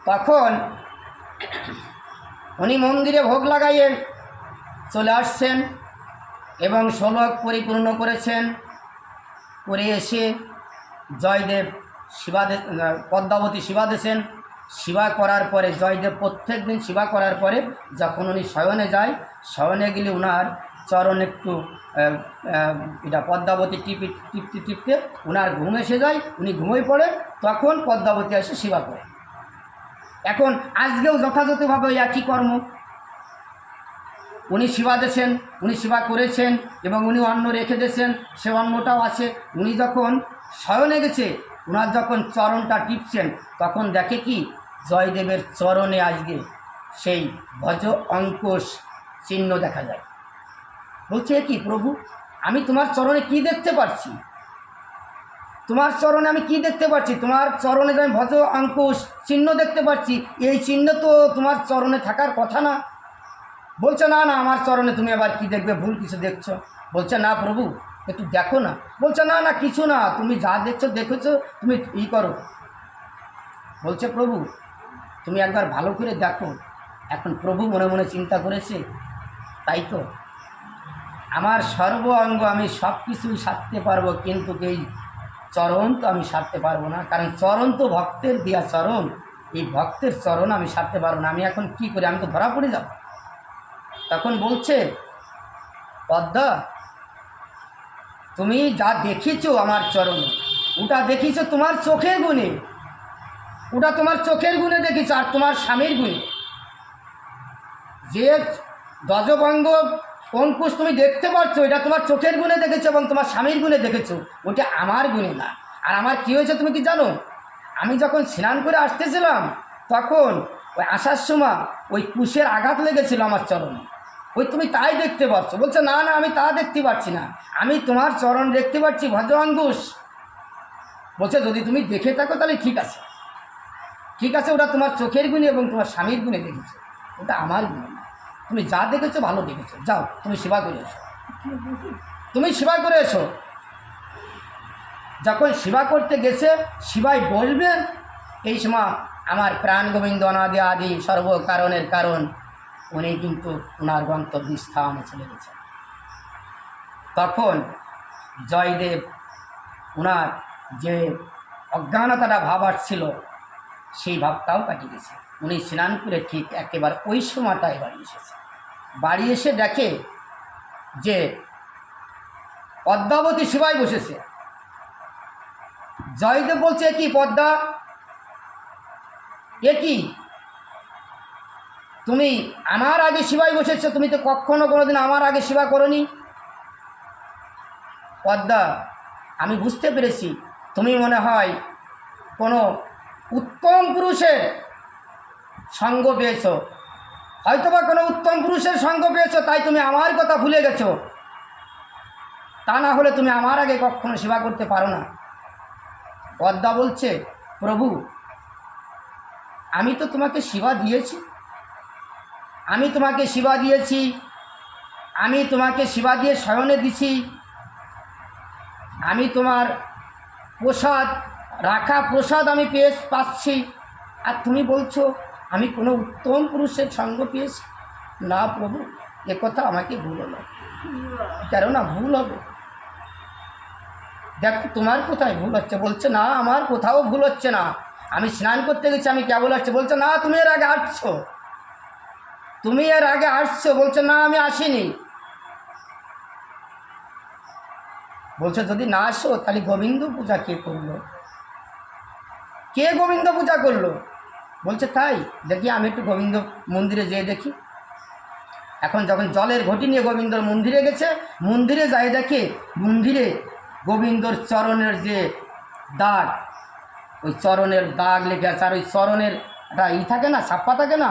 তখন উনি মন্দিরে ভোগ লাগাইয়ে চলে আসছেন এবং শ্লোক পরিপূর্ণ করেছেন। করে এসে জয়দেব পদ্মাবতী সেবা দিয়েছেন। সেবা করার পরে জয়দেব প্রত্যেক দিন সেবা করার পরে যখন উনি শয়নে যায়, শয়নে গেলে ওনার চরণ একটু এটা পদ্মাবতী টিপতে টিপতে ওনার ঘুম এসে যায়, উনি ঘুমিয়ে পড়ে। তখন পদ্মাবতী এসে সেবা করে। এখন আজকেও যথাযথভাবে একই কর্ম। উনি সেবা দিয়েছেন, উনি সেবা করেছেন এবং উনি অন্ন রেখে দিয়েছেন, সে অন্নটাও আছে। উনি যখন শয়নে গেছে, ওনার যখন চরণটা টিপছেন, তখন দেখে কি জয়দেবের চরণে আজকে সেই ভজ অঙ্কুশ চিহ্ন দেখা যায়। বলছে কি প্রভু, আমি তোমার চরণে কি দেখতে পাচ্ছি? তোমার চরণে আমি কি দেখতে পাচ্ছি? তোমার চরণে আমি ভজ অঙ্কুশ চিহ্ন দেখতে পাচ্ছি। এই চিহ্ন তো তোমার চরণে থাকার কথা না। বলছে না না, আমার চরণে তুমি আবার কি দেখবে, ভুল কিছু দেখছো। বলছে না প্রভু, একটু দেখো না। বলছে না না, কিছু না, তুমি যা দেখছো দেখেছো, তুমি করো। বলছে প্রভু, তুমি একবার ভালো করে দেখো। এখন প্রভু মনে মনে চিন্তা করেছে, তাই তো আমার সর্ব অঙ্গ আমি সব কিছুই সারতে পারবো, কিন্তু এই চরণ তো আমি সারতে পারবো না, কারণ চরণ তো ভক্তের দেয়া চরণ। এই ভক্তের চরণ আমি সারতে পারবো না। আমি এখন কি করি? আমি তো ধরা পড়ে যাব। তখন বলছে, পদ্মা, তুমি যা দেখিছো আমার চরণে, ওটা দেখিছো তোমার চোখের গুণে, ওটা তোমার চোখের গুণে দেখিছো, আর তোমার স্বামীর গুণে। যে ধ্বজভঙ্গ অঙ্কুশ তুমি দেখতে পাচ্ছ, এটা তোমার চোখের গুণে দেখেছো এবং তোমার স্বামীর গুণে দেখেছো, ওটা আমার গুণে না। আর আমার কী হয়েছে তুমি কি জানো? আমি যখন স্নান করে আসতেছিলাম, তখন ওই আসার সময় ওই কুশের আঘাত লেগেছিল আমার চরণে, ওই তুমি তাই দেখতে পাচ্ছ। বলছে না না, আমি তা দেখতে পাচ্ছি না, আমি তোমার চরণ দেখতে পাচ্ছি ভজ অঙ্কুশ। বলছে যদি তুমি দেখে থাকো তাহলে ঠিক আছে, ঠিক আছে, ওটা তোমার চোখের গুণে এবং তোমার স্বামীর গুণে দেখেছো, ওটা আমার গুণে না। তুমি যা দেখেছো ভালো দেখেছো, যাও তুমি সেবা করে এসো, তুমি সেবা করে এসো। যখন সেবা করতে গেছে, সেবায় বলবে, এই সময় আমার প্রাণ গোবিন্দ অনাদি আদি সর্বকারণের কারণ উনি কিন্তু ওনার গন্তব্যস্থানে চলে গেছেন। তখন জয়দেব ওনার যে অজ্ঞানতাটা ভাব আসছিল, সেই ভাবটাও কাটিয়ে গেছে। উনি স্নান করে ঠিক একেবারে ওই সময়টায় বাড়ি এসেছে। বাড়ি এসে দেখে যে পদ্মাবতী সেবায় বসেছে। জয়দেব বলছে, কি পদ্মা, এ কি তুমি আমার আগে সেবায় বসেছো? তুমি তো কখনো কোনোদিন আমার আগে সেবা করোনি। পদ্মা, আমি বুঝতে পেরেছি তুমি মনে হয় কোনো উত্তম পুরুষের সঙ্গ পেয়েছো, হয়তোবা কোনো উত্তম পুরুষের সঙ্গ পেয়েছো, তাই তুমি আমার কথা ভুলে গেছো। তা না হলে তুমি আমার আগে কখনো সেবা করতে পারো না। পদ্মা বলছে, প্রভু, আমি তো তোমাকে সেবা দিয়েছি, আমি তোমাকে সেবা দিয়েছি, আমি তোমাকে সেবা দিয়ে শয়নে দিছি, আমি তোমার প্রসাদ রাখা প্রসাদ আমি পাচ্ছি, আর তুমি বলছো আমি কোনো উত্তম পুরুষের সঙ্গ পেয়েছি। না প্রভু, একথা আমাকে ভুল হলো, কেননা ভুল হবে। দেখো তোমার কোথায় ভুল হচ্ছে? বলছে না, আমার কোথাও ভুল হচ্ছে না, আমি স্নান করতে গেছি, আমি কেবল আসছি। বলছে না, তুমি এর আগে আসছো, তুমি এর আগে আসছো। বলছে না, আমি আসিনি। বলছে যদি না আসো তাহলে গোবিন্দ পূজা কে করলো? কে গোবিন্দ পূজা করলো? বলছে তাই, দেখি আমি একটু গোবিন্দ মন্দিরে যেয়ে দেখি। এখন যখন জলের ঘটি নিয়ে গোবিন্দর মন্দিরে গেছে, মন্দিরে যাই দেখে মন্দিরে গোবিন্দর চরণের যে দাগ, ওই চরণের দাগ লেগে আছে। আর ওই চরণের একটা থাকে না, ছাপ্পা থাকে না,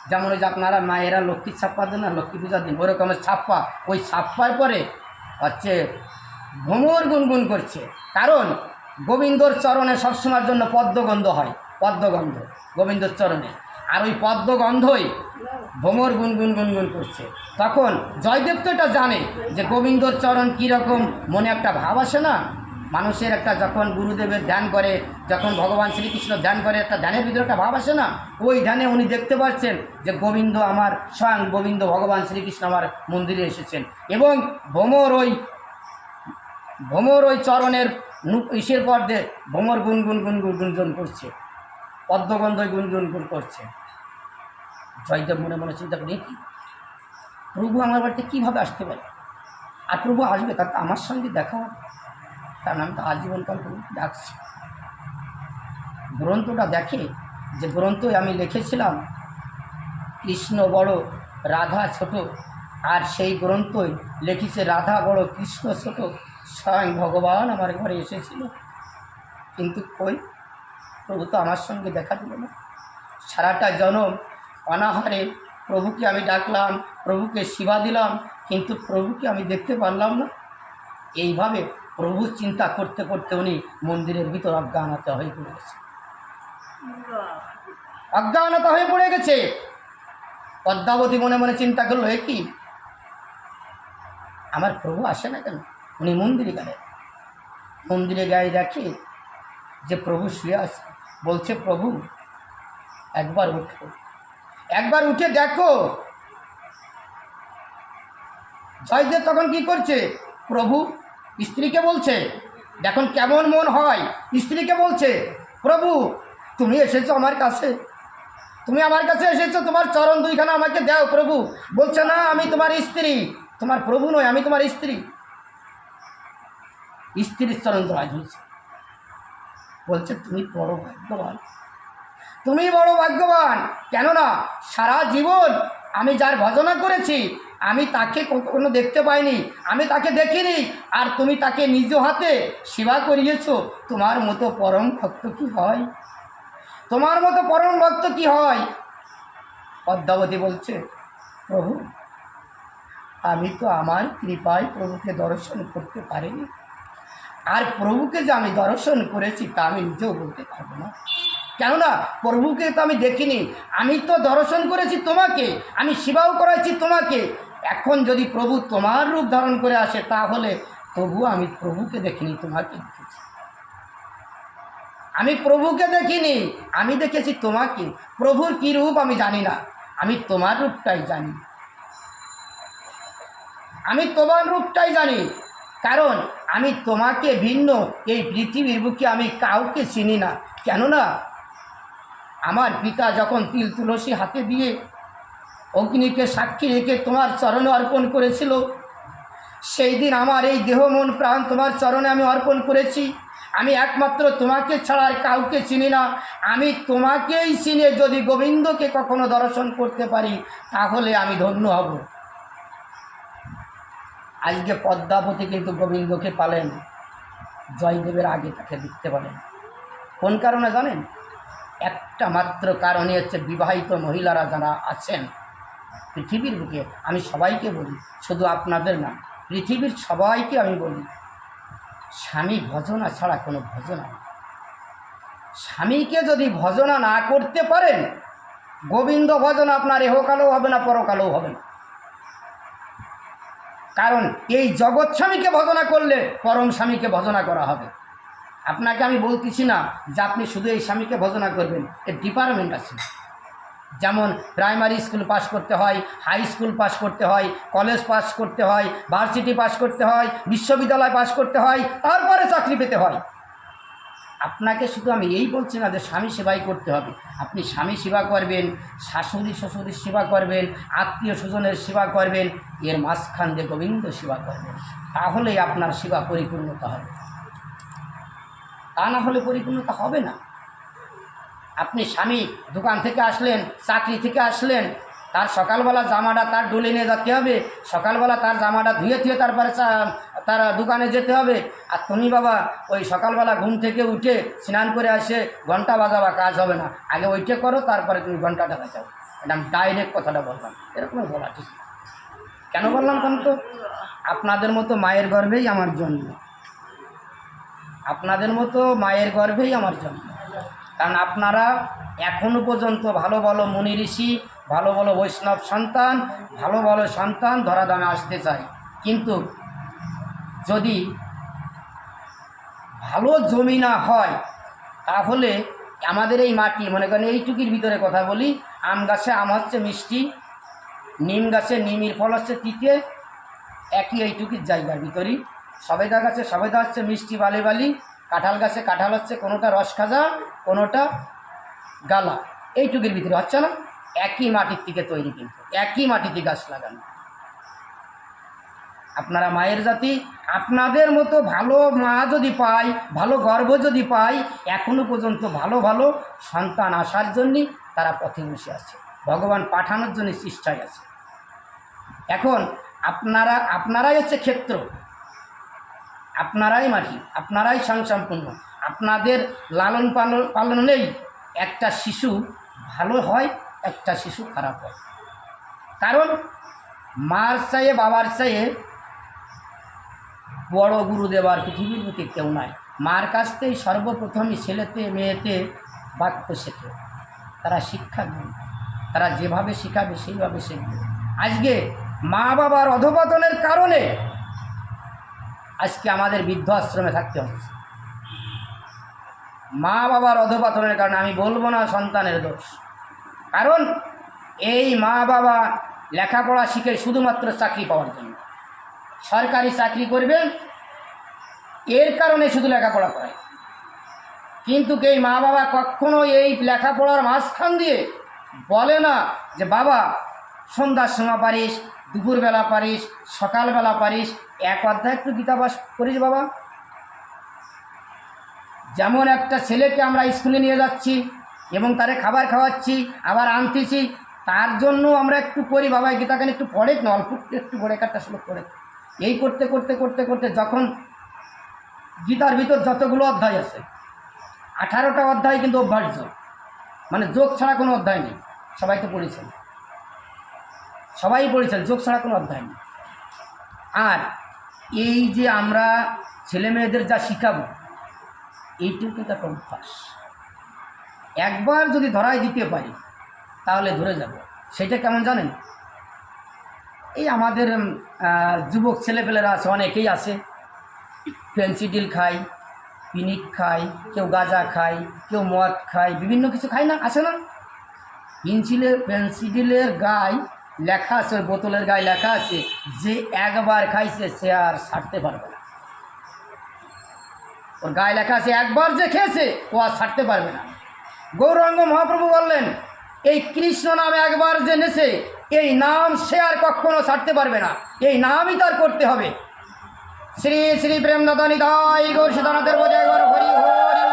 যেমন ওই যে আপনারা মায়েরা লক্ষ্মীর ছাপ্পা দেন না লক্ষ্মী পূজার দিন, ওরকমের ছাপ্পা। ওই ছাপ্পার পরে হচ্ছে ভ্রমর গুনগুন করছে, কারণ গোবিন্দর চরণে সবসময়ের জন্য পদ্মগন্ধ হয়, পদ্মগন্ধ গোবিন্দর চরণে, আর ওই পদ্মগন্ধই ভ্রমর গুনগুন গুনগুন করছে। তখন জয়দেব তো এটা জানে যে গোবিন্দর চরণ কীরকম, মনে একটা ভাব আসে না মানুষের একটা যখন গুরুদেবের ধ্যান করে, যখন ভগবান শ্রীকৃষ্ণ ধ্যান করে, একটা ধ্যানের ভিতরে একটা ভাব আসে না, ওই ধ্যানে উনি দেখতে পাচ্ছেন যে গোবিন্দ আমার, স্বয়ং গোবিন্দ ভগবান শ্রীকৃষ্ণ আমার মন্দিরে এসেছেন এবং ভ্রমর ওই চরণের ইসের পর দিয়ে ভ্রমর গুনগুন গুনগুন গুঞ্জন করছে, পদ্মগন্ধ গুনগুন গুন করছে। জয়দেব মনে মনে চিন্তা করি, কি প্রভু আমার বাড়িতে কীভাবে আসতে পারে, আর প্রভু আসবে তার তো আমার সঙ্গে দেখা হবে, কারণ আমি তো আজীবনকাল প্রভু ডাকছি। গ্রন্থটা দেখে যে গ্রন্থে আমি লিখেছিলাম কৃষ্ণ বড় রাধা ছোট, আর সেই গ্রন্থই লিখেছে রাধা বড় কৃষ্ণ ছোট, স্বয়ং ভগবান আমার ঘরে এসেছিল, কিন্তু কই প্রভু তো আমার সঙ্গে দেখা দিল না। সারাটা জনম অনাহারে প্রভুকে আমি ডাকলাম, প্রভুকে সেবা দিলাম, কিন্তু প্রভুকে আমি দেখতে পারলাম না। এইভাবে প্রভু চিন্তা করতে করতে উনি মন্দিরের ভিতর অজ্ঞানতা হয়ে পড়ে গেছে, অজ্ঞানতা হয়ে পড়ে গেছে। পদ্মাবতী মনে মনে চিন্তা করলো, এ কি আমার প্রভু আসে না কেন? উনি মন্দিরে গেলেন, মন্দিরে গায়ে দেখে যে প্রভু শুয়ে আছে, বলছে প্রভু একবার উঠো, একবার উঠে দেখো। জয়দেব তখন কি করছে, প্রভু স্ত্রীকে বলছে, দেখুন কেমন মন হয়, স্ত্রীকে বলছে প্রভু তুমি এসেছো আমার কাছে, তুমি আমার কাছে এসেছো, তোমার চরণ দুইখানা আমাকে দাও। প্রভু বলছে না আমি তোমার স্ত্রী, তোমার প্রভু নয়, আমি তোমার স্ত্রী। স্ত্রীর চরণ জড়ায় ধরছে, বলছে তুমি বড় ভাগ্যবান, তুমি বড় ভাগ্যবান, কেননা সারা জীবন আমি যার ভজনা করেছি আমি তাকে কখনো দেখতে পাইনি, আমি তাকে দেখিনি, আর তুমি তাকে নিজ হাতে সেবা করিয়েছ। তোমার মতো পরম ভক্ত কি হয়, তোমার মতো পরম ভক্ত কি হয়? পদ্মাবতী বলছে প্রভু আমি তো আমার কৃপায় প্রভুকে দর্শন করতে পারিনি, আর প্রভুকে যে আমি দর্শন করেছি তা আমি নিজেও বলতে পারবো না, কেননা প্রভুকে তো আমি দেখিনি, আমি তো দর্শন করেছি তোমাকে, আমি সেবাও করাইছি তোমাকে। এখন যদি প্রভু তোমার রূপ ধারণ করে আসে তাহলে তবু আমি প্রভুকে দেখিনি, তোমাকে দেখেছি। আমি প্রভুকে দেখিনি, আমি দেখেছি তোমাকে। প্রভুর কী রূপ আমি জানি না, আমি তোমার রূপটাই জানি, আমি তোমার রূপটাই জানি, কারণ আমি তোমাকে ভিন্ন এই পৃথিবীর বুকে আমি কাউকে চিনি না। কেননা আমার পিতা যখন তিল তুলসী হাতে দিয়ে অগ্নিকে সাক্ষী রেখে তোমার চরণে অর্পণ করেছিল, সেই দিন আমার এই দেহ মন প্রাণ তোমার চরণে আমি অর্পণ করেছি। আমি একমাত্র তোমাকে ছাড়া আর কাউকে চিনি না, আমি তোমাকেই চিনে যদি গোবিন্দকে কখনো দর্শন করতে পারি তাহলে আমি ধন্য হব। আজকে পদ্মাবতী কিন্তু গোবিন্দকে পালেন, জয়দেবের আগে তাকে দেখতে পারেন। কোন কারণে জানেন? একটা মাত্র কারণে হচ্ছে বিবাহিত মহিলারা যারা আছেন পৃথিবীর বুকে, আমি সবাইকে বলি, শুধু আপনাদের না, পৃথিবীর সবাইকে আমি বলি, স্বামী ভজনা ছাড়া কোনো ভজনা নেই। স্বামীকে যদি ভজনা না করতে পারেন, গোবিন্দ ভজনা আপনার এহকালেও হবে না, পরকালেও হবে না। কারণ এই জগৎ স্বামীকে ভজনা করলে পরম স্বামীকে ভজনা করা হবে। আপনাকে আমি বলতেছি না যে আপনি শুধু এই স্বামীকে ভজনা করবেন, এর ডিপার্টমেন্ট আছে। যেমন প্রাইমারি স্কুল পাস করতে হয়, হাই স্কুল পাস করতে হয়, কলেজ পাস করতে হয়, ভার্সিটি পাস করতে হয়, বিশ্ববিদ্যালয় পাস করতে হয়, তারপরে চাকরি পেতে হয়। আপনাকে শুধু আমি এই বলছি না যে স্বামী সেবাই করতে হবে, আপনি স্বামী সেবা করবেন, শাশুড়ি শ্বশুরের সেবা করবেন, আত্মীয় স্বজনের সেবা করবেন, এর মাঝখান দিয়ে গোবিন্দ সেবা করবেন, তাহলেই আপনার সেবা পরিপূর্ণতা হবে। তা না হলে পরিপূর্ণতা হবে না। আপনি স্বামী দোকান থেকে আসলেন, চাকরি থেকে আসলেন, তার সকালবেলা জামাটা তার ডলে নিয়ে যেতে হবে, সকালবেলা তার জামাটা ধুয়ে ধুয়ে তারপরে তার দোকানে যেতে হবে। আর তুমি বাবা ওই সকালবেলা ঘুম থেকে উঠে স্নান করে আসে ঘন্টা বাজাবা, কাজ হবে না, আগে ওইটা করো তারপরে তুমি ঘন্টাটা বাজাও। এটা আমি ডাইরেক্ট কথাটা বললাম, এরকম বলা ঠিক না। কেন বললাম কেন? তো আপনাদের মতো মায়ের গর্ভেই আমার জন্ম, আপনাদের মতো মায়ের গর্ভেই আমার জন্ম। কারণ আপনারা এখনও পর্যন্ত ভালো ভালো মুনি ঋষি, ভালো ভালো বৈষ্ণব সন্তান, ভালো ভালো সন্তান ধরাধামে আসতে চায়, কিন্তু যদি ভালো জমি না হয়, তাহলে আমাদের এই মাটি, মনে করেন এইটুকির ভিতরে কথা বলি, আম গাছে আম হচ্ছে মিষ্টি, নিম গাছে নিমের ফল হচ্ছে তিতে, একই এইটুকির জায়গার ভিতরেই। সবেদা গাছে সবেদা হচ্ছে মিষ্টি বালি বালি, কাঁঠাল গাছে কাঁঠাল হচ্ছে কোনোটা রস খাজা, কোনোটা গালা, এইটুকির ভিতরে হচ্ছে না? একই মাটির থেকে তৈরি, কিন্তু একই মাটিতে গাছ লাগানো। আপনারা মায়ের জাতি, আপনাদের মতো ভালো মা যদি পাই, ভালো গর্ভ যদি পাই, এখনও পর্যন্ত ভালো ভালো সন্তান আসার জন্যে তারা পথে বসে আছে, ভগবান পাঠানোর জন্য চেষ্টায় আছে। এখন আপনারাই হচ্ছে ক্ষেত্র, আপনারাই মাটি, আপনারাই স্বয়ংসম্পূর্ণ। আপনাদের লালন পালনেই একটা শিশু ভালো হয়, একটা শিশু খারাপ হয়। কারণ মার চাইয়ে বাবার চাইয়ে বড় গুরুদেব আর পৃথিবীর বুকে কেউ নাই। মার কাছ থেকেই সর্বপ্রথমই ছেলেতে মেয়েতে বাক্য শেখে, তারা শিক্ষা দেয়, তারা যেভাবে শেখাবে সেইভাবে শিখবে। আজকে মা বাবার অধঃপতনের কারণে আজকে আমাদের বৃদ্ধ আশ্রমে থাকতে হচ্ছে। মা বাবার অধঃপতনের কারণে, আমি বলবো না সন্তানের দোষ, কারণ এই মা বাবা লেখাপড়া শিখে শুধুমাত্র চাকরি পাওয়ার জন্য, সরকারি চাকরি করবেন এর কারণে শুধু লেখাপড়া করে, কিন্তু এই মা বাবা কখনো এই লেখাপড়ার মাঝখান দিয়ে বলে না যে বাবা সন্ধ্যার সময় পারিস, দুপুরবেলা পারিস, সকালবেলা পারিস, এক অধ্যায় একটু গীতা পাঠ করিস বাবা। যেমন একটা ছেলেকে আমরা স্কুলে নিয়ে যাচ্ছি এবং তারে খাবার খাওয়াচ্ছি, আবার আনতেছি, তার জন্য আমরা একটু করি বাবা গীতাখানি একটু পড়ে, অল্প একটু পড়ে, একটা শ্লোক পড়ে। এই করতে করতে করতে করতে যখন গীতার ভিতর যতগুলো অধ্যায় আছে, 18টা অধ্যায় কিন্তু অভ্যাস, মানে যোগ ছাড়া কোনো অধ্যায় নেই। সবাই তো পড়েছেন, সবাই পড়েছেন, যোগ ছাড়া কোনো অধ্যায় নেই। আর এই যে আমরা ছেলে মেয়েদের যা শিখাবো, এইটুকু কিন্তু একটা অভ্যাস। একবার যদি ধরাই দিতে পারি তাহলে ধরে যাব। সেটা কেমন জানেন? এই আমাদের যুবক ছেলেপেলেরা আছে, অনেকেই আছে, ফেন্সিডিল খায়, পিনিক খায়, কেউ গাঁজা খায়, কেউ মদ খায়, বিভিন্ন কিছু খায় না, আছে না? পেন্সিডিলের গায়ে লেখা আছে, ওই বোতলের গায়ে লেখা আছে যে একবার খাইছে সে আর ছাড়তে পারবে না। ওর গায়ে লেখা আছে একবার যে খেয়েছে ও আর ছাড়তে পারবে না। গৌরাঙ্গ মহাপ্রভু বললেন এই কৃষ্ণ নাম একবার যে নেছে, এই নাম সে আর কখনো ছাড়তে পারবে না, এই নামই তার করতে হবে। শ্রী শ্রী প্রেমদাতা নিতাই গৌর সীতানাথের বোঝায় হরি হরি।